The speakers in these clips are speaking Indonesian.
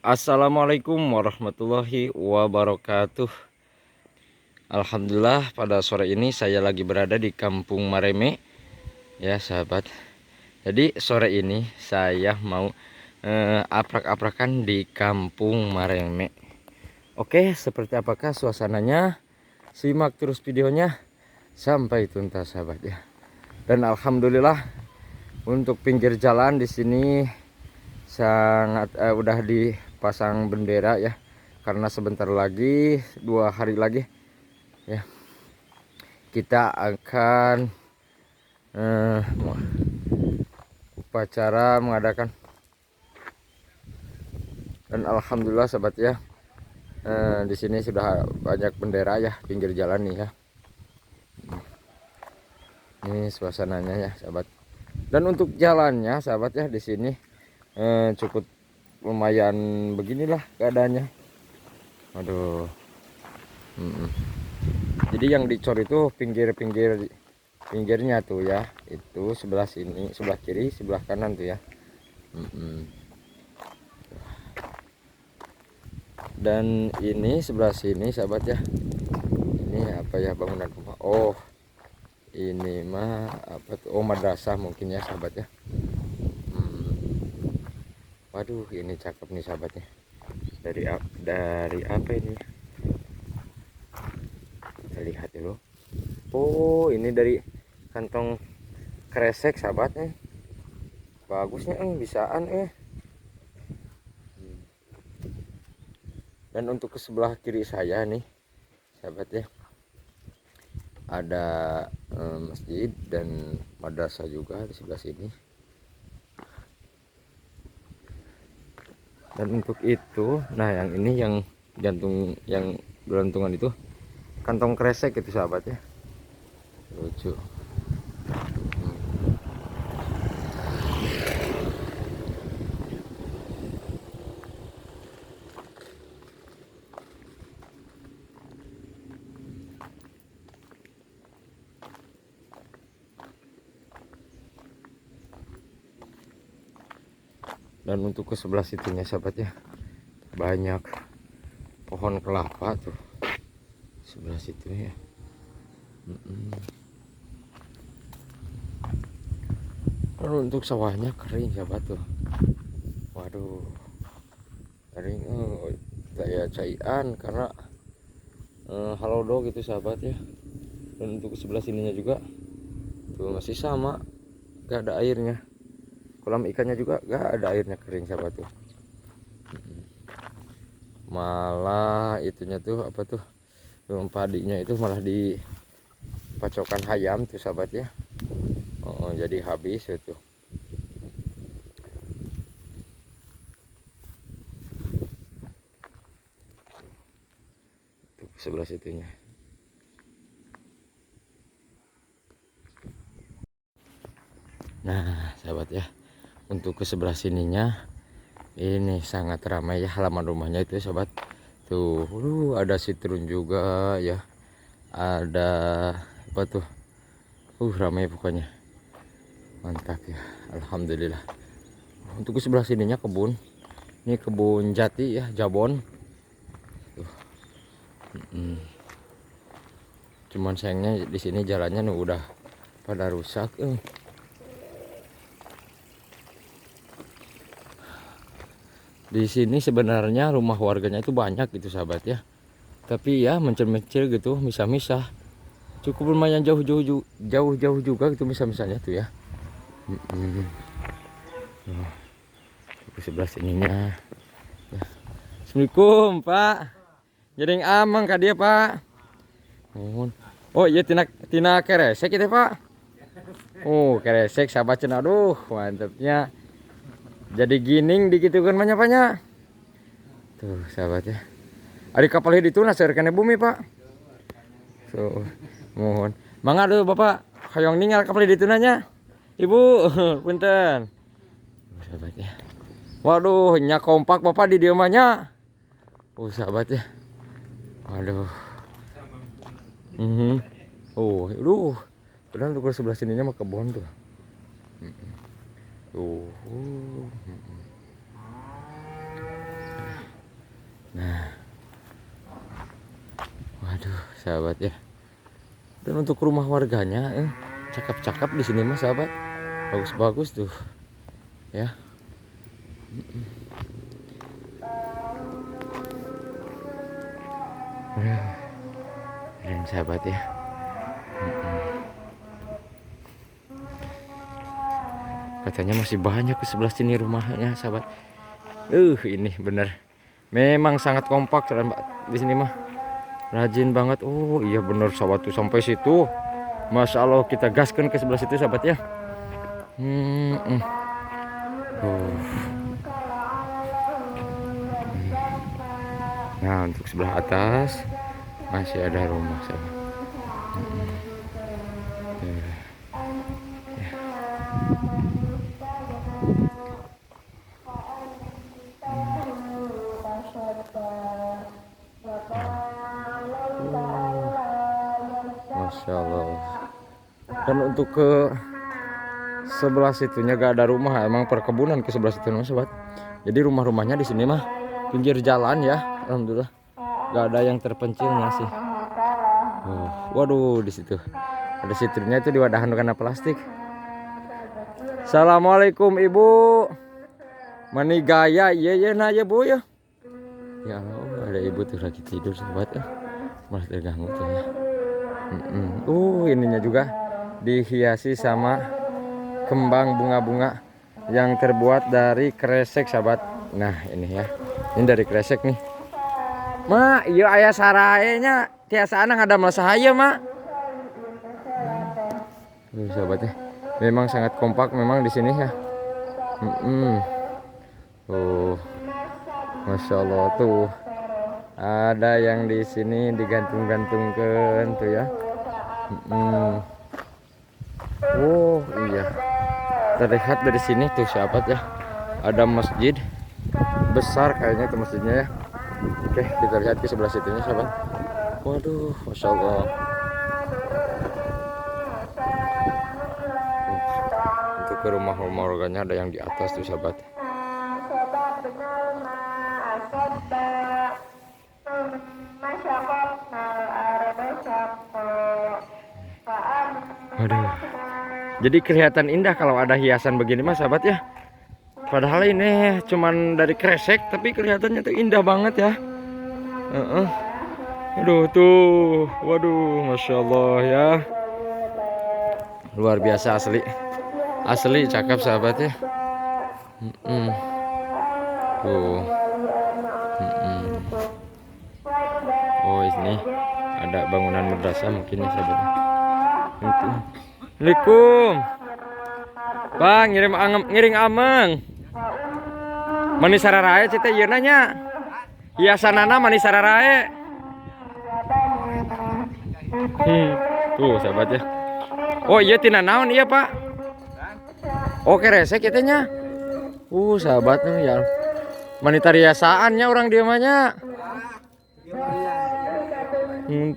Assalamualaikum warahmatullahi wabarakatuh. Alhamdulillah pada sore ini saya lagi berada di Kampung Mareme ya sahabat. Jadi sore ini saya mau aprak-aprakan di Kampung Mareme. Oke, seperti apakah suasananya? Simak terus videonya sampai tuntas sahabat ya. Dan alhamdulillah untuk pinggir jalan di sini sangat udah dipasang bendera ya, karena sebentar lagi 2 hari lagi ya kita akan upacara mengadakan. Dan alhamdulillah sahabat ya, di sini sudah banyak bendera ya pinggir jalan nih ya. Ini suasananya ya sahabat. Dan untuk jalannya sahabat ya, di sini cukup lumayan beginilah keadaannya. Aduh. Jadi yang dicor itu pinggirnya tuh ya, itu sebelah sini, sebelah kiri, sebelah kanan tuh ya. Dan ini sebelah sini sahabat ya, ini apa ya, bangunan rumah. Oh ini mah apa tuh, oh madrasah mungkin ya sahabat ya. Waduh ini cakep nih sahabat ya. Dari apa ini, kita lihat dulu. Oh ini dari kantong kresek sahabatnya. Bagusnya bisaan Dan untuk ke sebelah kiri saya nih sahabat ya, ada masjid dan madrasah juga di sebelah sini. Dan untuk itu, nah yang ini yang gantung, yang gelantungan itu kantong kresek itu sahabat ya, lucu. Dan untuk ke sebelah situnya sahabat ya, banyak pohon kelapa tuh sebelah situ ya. Lalu untuk sawahnya kering sahabat tuh. Waduh kering, kayak cairan karena halodo gitu sahabat ya. Dan untuk sebelah sininya juga tuh masih sama, gak ada airnya. Kolam ikannya juga gak ada airnya, kering sahabat tuh. Malah itunya tuh apa tuh, padinya itu malah di pacokan hayam tuh sahabat ya. Oh, jadi habis itu. Tuh sebelah situnya. Nah sahabat ya, untuk ke sebelah sininya ini sangat ramai ya halaman rumahnya itu sahabat. Tuh ada sitrun juga ya, ada apa tuh, ramai pokoknya, mantap ya, alhamdulillah. Untuk ke sebelah sininya kebun, ini kebun jati ya, jabon tuh. Cuman sayangnya di sini jalannya udah pada rusak. Di sini sebenarnya rumah warganya itu banyak gitu sahabat ya, tapi ya mencil-mencil gitu, misah-misah. Cukup lumayan jauh-jauh juga gitu misah-misahnya tuh ya. Ke sebelah sininya ya. Assalamualaikum Pak, jadi amang kah dia Pak. Oh iya, tina keresek kita Pak. Oh keresek sahabat cina, aduh mantapnya. Jadi gining dikit kan banyak banyak. Tuh sahabat ya. Ada kapal itu nasirkan bumi Pak. So, mohon. Mangga tuh Bapak, hayong ninggal kapal itu nanya. Ibu, punten. Sahabat ya. Waduh, nya kompak Bapak di diamanya. Sahabat ya. Waduh. Aduh. Padahal tuh sebelah sininya mah kebun tuh. Tuh. sahabat ya. Dan untuk rumah warganya cakep-cakep di sini mah sahabat. Bagus-bagus tuh. Ya. Keren sahabat ya. Katanya masih banyak ke sebelah sini rumahnya sahabat. Ini bener. Memang sangat kompak di sini mah. Rajin banget. Oh iya bener sahabat tuh sampai situ. Masya Allah kita gaskan ke sebelah situ sahabat ya. Nah untuk sebelah atas masih ada rumah sahabat. Masya Allah. Dan untuk ke sebelah situnya gak ada rumah, emang perkebunan ke sebelah situ sobat. Jadi rumah-rumahnya di sini mah pinggir jalan ya, alhamdulillah. Gak ada yang terpencilnya sih. Waduh di situ ada siturnya itu diwadahan karena plastik. Assalamualaikum ibu. Mani gaya iya nah ya bu ya. Ya Allah ada ibu tuh lagi tidur sobat ya. Malah terganggu tuh ya. Ininya juga dihiasi sama kembang bunga-bunga yang terbuat dari kresek sahabat. Nah ini ya, ini dari kresek nih. Mak, iya ayah sarayanya tiasa anak ada masahaya mak. Sahabat ya, memang sangat kompak memang di sini ya. Masya Allah tuh. Ada yang di sini digantung-gantungkan tuh ya. Oh iya. Terlihat dari sini tuh sahabat ya. Ada masjid besar kayaknya itu masjidnya ya. Oke, kita lihat ke sebelah situnya sahabat. Waduh, Masya Allah. Untuk ke rumah-rumah warganya ada yang di atas tuh sahabat. Waduh. Jadi kelihatan indah kalau ada hiasan begini mas sahabat ya. Padahal ini cuman dari kresek tapi kelihatannya tuh indah banget ya. Aduh tuh, waduh, Masya Allah ya. Luar biasa asli. Asli cakep sahabat ya. Tuh. Oh ini ada bangunan madrasah mungkin ya sahabat. Assalamualaikum. Bang ngiring ameng. Mani sararae cita ieu nanya. Hiasanana mani sararae. Tuh sahabat ya. Oh iya tina naon iya Pak. Oke resek kitanya. Sahabat ya. Mani tariasaannya orang dia mahnya.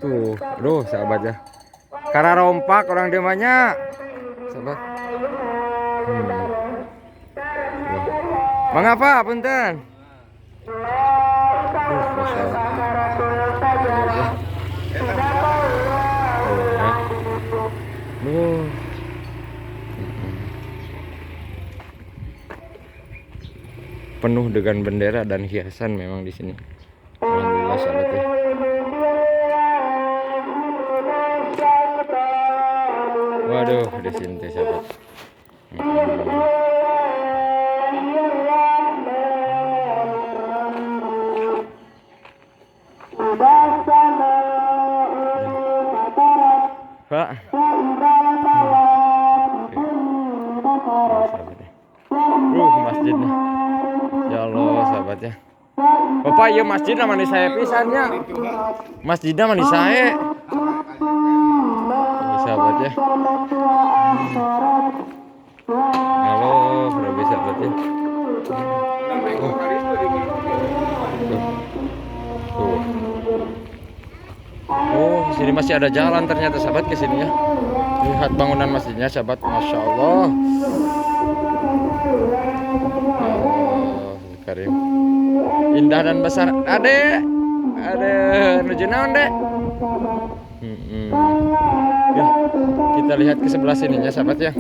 Tuh, aduh sahabat ya. Karena rompak orang dia mahnya. Sahabat. Mengapa punten? Penuh dengan bendera dan hiasan memang di sini. Alhamdulillah sahabat ya. Waduh di sini sahabat. Pak. Masjidnya. Ya Allah sahabat ya. Bapak ya masjid nama saya pisannya. Masjidnya mana saya. Sahabat ya. Halo, berapa sahabat ya. Oh, sini masih ada jalan ternyata sahabat ke sini ya. Lihat bangunan masjidnya sahabat, Masya Allah. Karim. Indah dan besar. Ade. Ada nuju naon, Dek? Mm-mm. Ya, kita lihat ke sebelah sininya sahabat ya.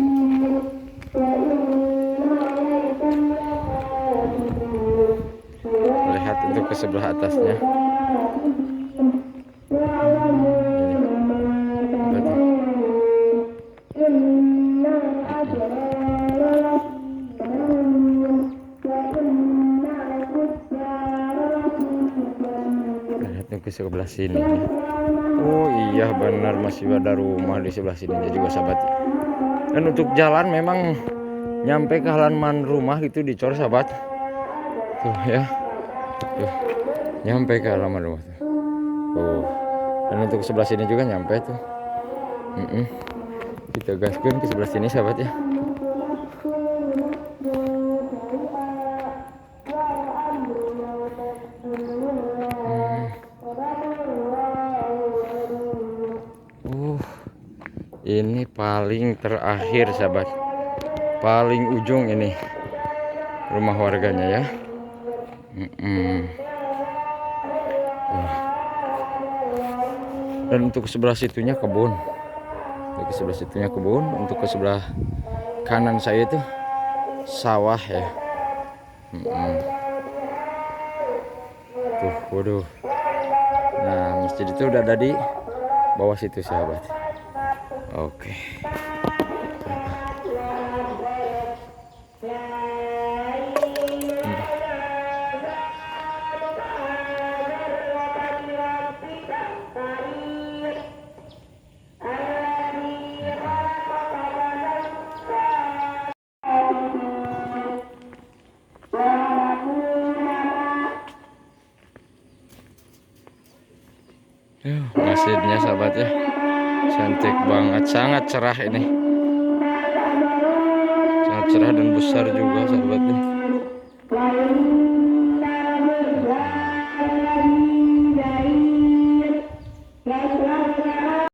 Lihat untuk ke sebelah atasnya. Lihat ke sebelah sini. Oh iya benar, masih ada rumah di sebelah sininya juga sahabat. Dan untuk jalan memang nyampe ke halaman rumah itu dicor sahabat. Tuh ya. Tuh. Nyampe ke halaman rumah tuh. Tuh. Dan untuk sebelah sini juga nyampe tuh. Kita gaskan ke sebelah sini sahabat ya. Ini paling terakhir sahabat, paling ujung ini rumah warganya ya. Dan untuk sebelah situnya kebun. Untuk sebelah situnya kebun, untuk ke sebelah kanan saya itu sawah ya. Tuh, waduh. Nah, masjid itu udah ada di bawah situ sahabat. Oke. Masjidnya sahabat ya, cantik banget, sangat cerah ini, sangat cerah dan besar juga sahabat nih.